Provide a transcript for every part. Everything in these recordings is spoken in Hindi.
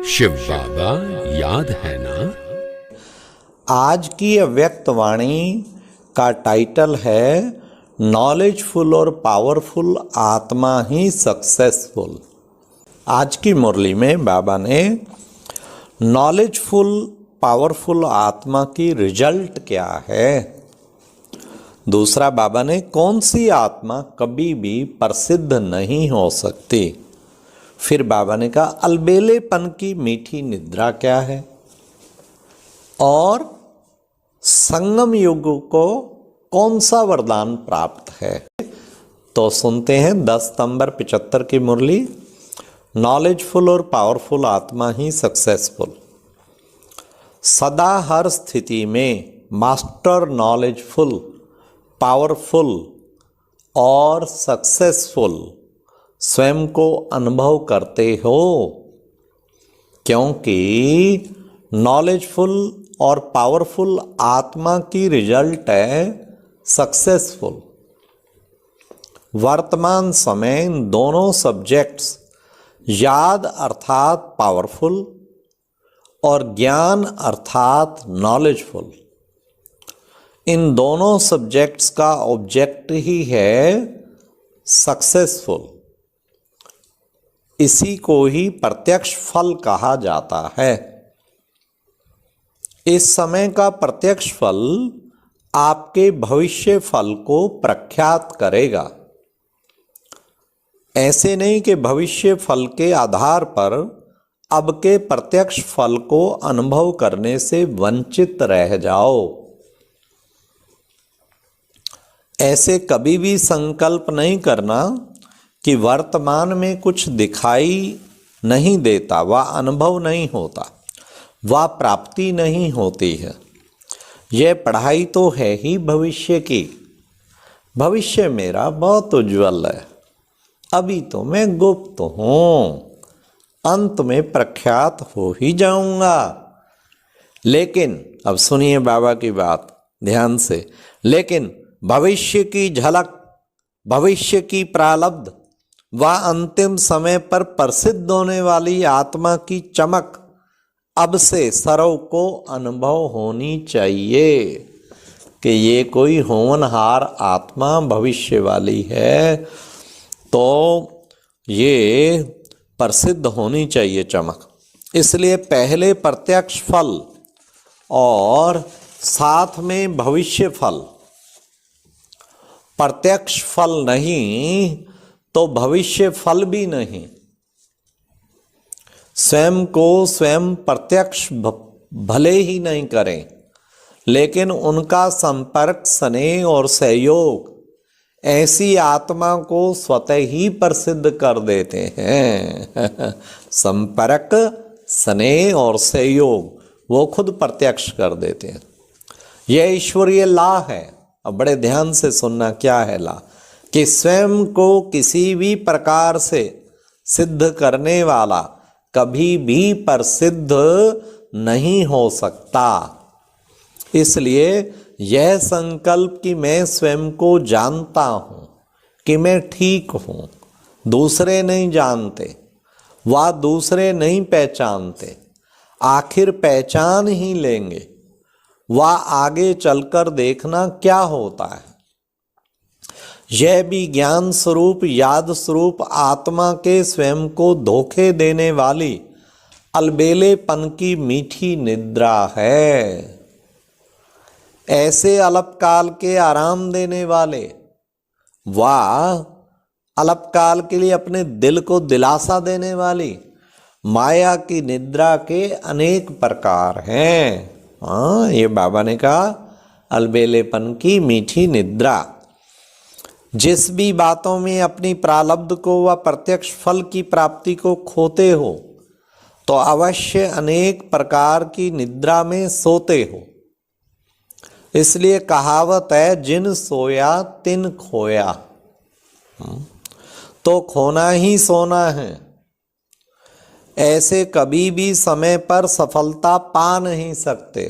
शिव बाबा याद है ना। आज की अव्यक्त वाणी का टाइटल है नॉलेजफुल और पावरफुल आत्मा ही सक्सेसफुल। आज की मुरली में बाबा ने नॉलेजफुल पावरफुल आत्मा की रिजल्ट क्या है, दूसरा बाबा ने कौन सी आत्मा कभी भी प्रसिद्ध नहीं हो सकती, फिर बाबा ने कहा अलबेलेपन की मीठी निद्रा क्या है, और संगम युग को कौन सा वरदान प्राप्त है। तो सुनते हैं 10 सितंबर 75 की मुरली, नॉलेजफुल और पावरफुल आत्मा ही सक्सेसफुल। सदा हर स्थिति में मास्टर नॉलेजफुल, पावरफुल और सक्सेसफुल स्वयं को अनुभव करते हो, क्योंकि नॉलेजफुल और पावरफुल आत्मा की रिजल्ट है सक्सेसफुल। वर्तमान समय इन दोनों सब्जेक्ट्स याद अर्थात पावरफुल और ज्ञान अर्थात नॉलेजफुल, इन दोनों सब्जेक्ट्स का ऑब्जेक्ट ही है सक्सेसफुल। इसी को ही प्रत्यक्ष फल कहा जाता है। इस समय का प्रत्यक्ष फल आपके भविष्य फल को प्रख्यात करेगा। ऐसे नहीं कि भविष्य फल के आधार पर अब के प्रत्यक्ष फल को अनुभव करने से वंचित रह जाओ। ऐसे कभी भी संकल्प नहीं करना कि वर्तमान में कुछ दिखाई नहीं देता, वह अनुभव नहीं होता, वह प्राप्ति नहीं होती है। यह पढ़ाई तो है ही भविष्य की। भविष्य मेरा बहुत उज्जवल है, अभी तो मैं गुप्त हूँ, अंत में प्रख्यात हो ही जाऊंगा। लेकिन अब सुनिए बाबा की बात ध्यान से, लेकिन भविष्य की झलक, भविष्य की प्रारब्ध, वह अंतिम समय पर प्रसिद्ध होने वाली आत्मा की चमक अब से सर्व को अनुभव होनी चाहिए कि ये कोई होनहार आत्मा भविष्य वाली है, तो ये प्रसिद्ध होनी चाहिए चमक। इसलिए पहले प्रत्यक्ष फल और साथ में भविष्य फल। प्रत्यक्ष फल नहीं तो भविष्य फल भी नहीं। स्वयं को स्वयं प्रत्यक्ष भले ही नहीं करें, लेकिन उनका संपर्क, स्नेह और सहयोग ऐसी आत्मा को स्वतः ही प्रसिद्ध कर देते हैं। संपर्क, स्नेह और सहयोग वो खुद प्रत्यक्ष कर देते हैं। यह ईश्वरीय ला है। अब बड़े ध्यान से सुनना, क्या है ला, कि स्वयं को किसी भी प्रकार से सिद्ध करने वाला कभी भी प्रसिद्ध नहीं हो सकता। इसलिए यह संकल्प कि मैं स्वयं को जानता हूं, कि मैं ठीक हूं, दूसरे नहीं जानते, वह दूसरे नहीं पहचानते, आखिर पहचान ही लेंगे, वह आगे चलकर देखना क्या होता है। यह भी ज्ञान स्वरूप, याद स्वरूप आत्मा के स्वयं को धोखे देने वाली अलबेलेपन की मीठी निद्रा है। ऐसे अल्पकाल के आराम देने वाले, वाह अल्पकाल के लिए अपने दिल को दिलासा देने वाली माया की निद्रा के अनेक प्रकार हैं। हाँ, ये बाबा ने कहा अलबेलेपन की मीठी निद्रा। जिस भी बातों में अपनी प्रारब्ध को व प्रत्यक्ष फल की प्राप्ति को खोते हो, तो अवश्य अनेक प्रकार की निद्रा में सोते हो। इसलिए कहावत है, जिन सोया तिन खोया। तो खोना ही सोना है। ऐसे कभी भी समय पर सफलता पा नहीं सकते,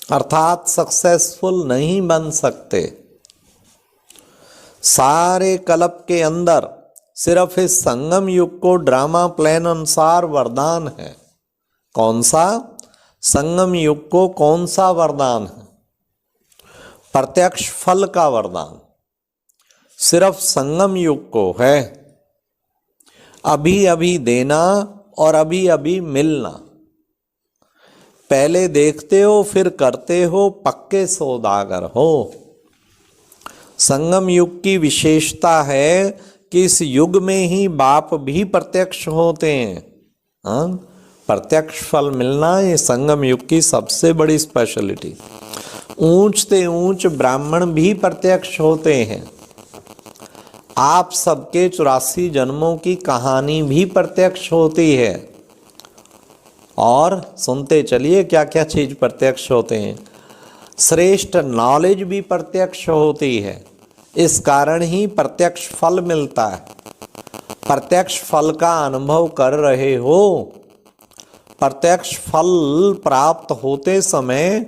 अर्थात सक्सेसफुल नहीं बन सकते। सारे कल्प के अंदर सिर्फ इस संगम युग को ड्रामा प्लान अनुसार वरदान है। कौन सा? संगम युग को कौन सा वरदान है? प्रत्यक्ष फल का वरदान सिर्फ संगम युग को है। अभी अभी देना और अभी अभी मिलना। पहले देखते हो फिर करते हो, पक्के सौदागर हो। संगम युग की विशेषता है कि इस युग में ही बाप भी प्रत्यक्ष होते हैं। हाँ, प्रत्यक्ष फल मिलना ये संगम युग की सबसे बड़ी स्पेशलिटी। ऊंच से ऊंच ब्राह्मण भी प्रत्यक्ष होते हैं। आप सबके 84 जन्मों की कहानी भी प्रत्यक्ष होती है। और सुनते चलिए क्या क्या चीज प्रत्यक्ष होते हैं। श्रेष्ठ नॉलेज भी प्रत्यक्ष होती है। इस कारण ही प्रत्यक्ष फल मिलता है। प्रत्यक्ष फल का अनुभव कर रहे हो। प्रत्यक्ष फल प्राप्त होते समय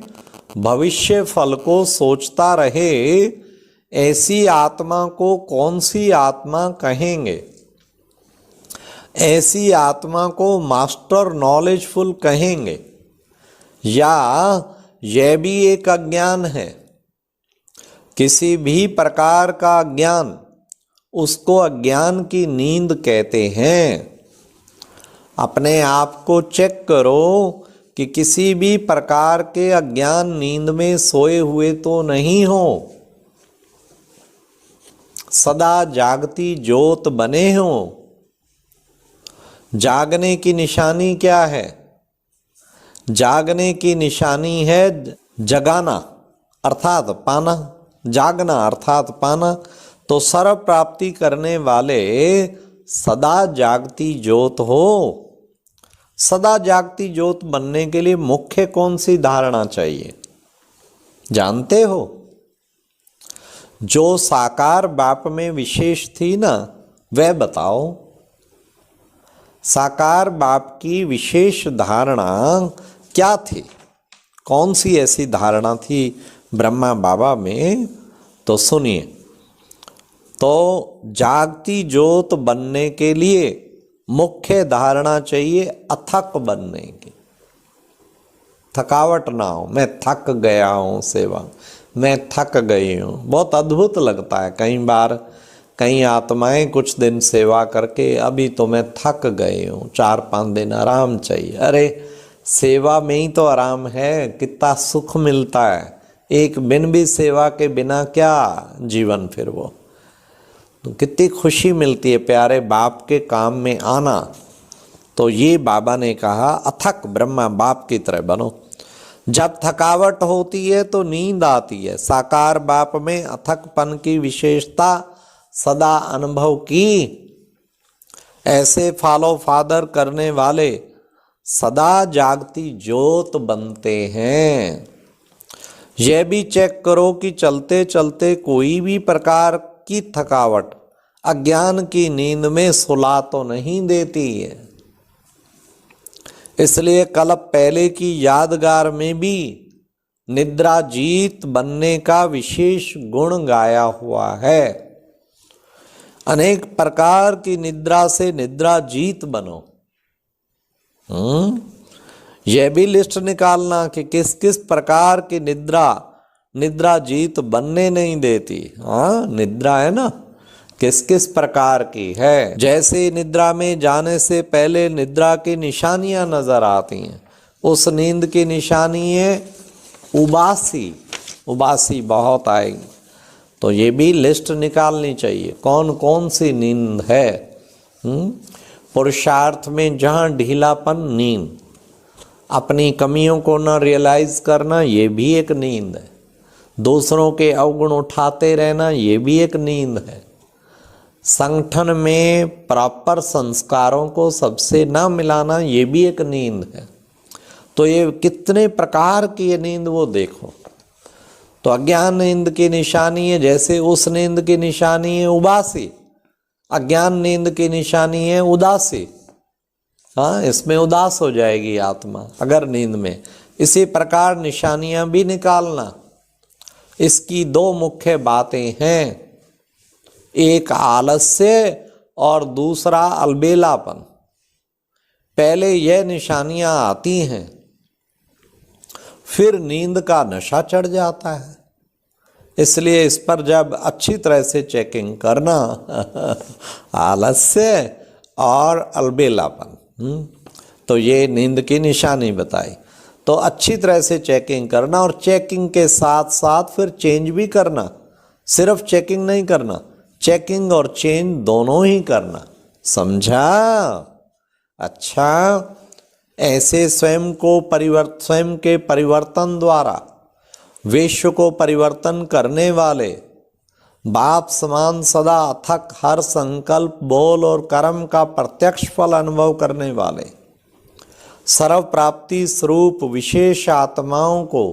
भविष्य फल को सोचता रहे, ऐसी आत्मा को कौन सी आत्मा कहेंगे? ऐसी आत्मा को मास्टर नॉलेजफुल कहेंगे या यह भी एक अज्ञान है? किसी भी प्रकार का अज्ञान, उसको अज्ञान की नींद कहते हैं। अपने आप को चेक करो कि किसी भी प्रकार के अज्ञान नींद में सोए हुए तो नहीं हो। सदा जागती ज्योत बने हो। जागने की निशानी क्या है? जागने की निशानी है जगाना अर्थात पाना, जागना अर्थात पाना। तो सर्व प्राप्ति करने वाले सदा जागती ज्योत हो। सदा जागती ज्योत बनने के लिए मुख्य कौन सी धारणा चाहिए जानते हो? जो साकार बाप में विशेष थी ना, वह बताओ। साकार बाप की विशेष धारणा क्या थी? कौन सी ऐसी धारणा थी ब्रह्मा बाबा में? तो सुनिए। तो जागती ज्योत बनने के लिए मुख्य धारणा चाहिए अथक बनने की। थकावट ना हो, मैं थक गया हूँ सेवा, मैं थक गई हूँ। बहुत अद्भुत लगता है। कई बार कई आत्माएं कुछ दिन सेवा करके अभी तो मैं थक गई हूँ, 4-5 दिन आराम चाहिए। अरे सेवा में ही तो आराम है। कितना सुख मिलता है। एक दिन भी सेवा के बिना क्या जीवन फिर वो। तो कितनी खुशी मिलती है प्यारे बाप के काम में आना। तो ये बाबा ने कहा अथक ब्रह्मा बाप की तरह बनो। जब थकावट होती है तो नींद आती है। साकार बाप में अथकपन की विशेषता सदा अनुभव की। ऐसे फॉलो फादर करने वाले सदा जागती ज्योत बनते हैं। यह भी चेक करो कि चलते चलते कोई भी प्रकार की थकावट अज्ञान की नींद में सुला तो नहीं देती है। इसलिए कल पहले की यादगार में भी निद्रा जीत बनने का विशेष गुण गाया हुआ है। अनेक प्रकार की निद्रा से निद्रा जीत बनो। यह भी लिस्ट निकालना कि किस किस प्रकार की निद्रा जीत बनने नहीं देती। हाँ, निद्रा है ना, किस किस प्रकार की है। जैसे निद्रा में जाने से पहले निद्रा की निशानियां नजर आती हैं, उस नींद की निशानी है उबासी। उबासी बहुत आएगी। तो ये भी लिस्ट निकालनी चाहिए कौन कौन सी नींद है। पुरुषार्थ में जहाँ ढीलापन, नींद। अपनी कमियों को न रियलाइज करना, ये भी एक नींद है। दूसरों के अवगुण उठाते रहना, ये भी एक नींद है। संगठन में प्रॉपर संस्कारों को सबसे ना मिलाना, ये भी एक नींद है। तो ये कितने प्रकार की ये नींद वो देखो। तो अज्ञान नींद की निशानी है, जैसे उस नींद की निशानी है उबासी, अज्ञान नींद की निशानी है उदासी। हाँ, इसमें उदास हो जाएगी आत्मा अगर नींद में। इसी प्रकार निशानियां भी निकालना। इसकी दो मुख्य बातें हैं, एक आलस्य और दूसरा अलबेलापन। पहले यह निशानियां आती हैं, फिर नींद का नशा चढ़ जाता है। इसलिए इस पर जब अच्छी तरह से चेकिंग करना आलस्य और अलबेलापन, तो ये नींद की निशानी बताई। तो अच्छी तरह से चेकिंग करना और चेकिंग के साथ साथ फिर चेंज भी करना। सिर्फ चेकिंग नहीं करना, चेकिंग और चेंज दोनों ही करना। समझा? अच्छा, ऐसे स्वयं के परिवर्तन द्वारा विश्व को परिवर्तन करने वाले, बाप समान सदा अथक हर संकल्प, बोल और कर्म का प्रत्यक्ष फल अनुभव करने वाले, सर्व प्राप्ति स्वरूप विशेष आत्माओं को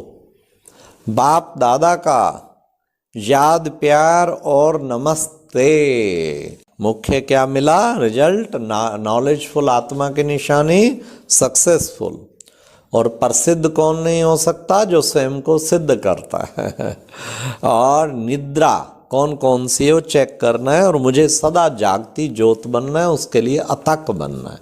बाप दादा का याद, प्यार और नमस्ते। मुख्य क्या मिला रिजल्ट? नॉलेजफुल आत्मा की निशानी सक्सेसफुल। और प्रसिद्ध कौन नहीं हो सकता? जो स्वयं को सिद्ध करता है। और निद्रा कौन कौन सी है वो चेक करना है। और मुझे सदा जागती ज्योत बनना है, उसके लिए अथक बनना है।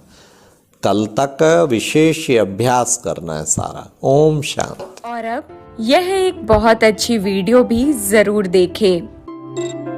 कल तक विशेष अभ्यास करना है सारा। ओम शांति। और अब यह एक बहुत अच्छी वीडियो भी जरूर देखें।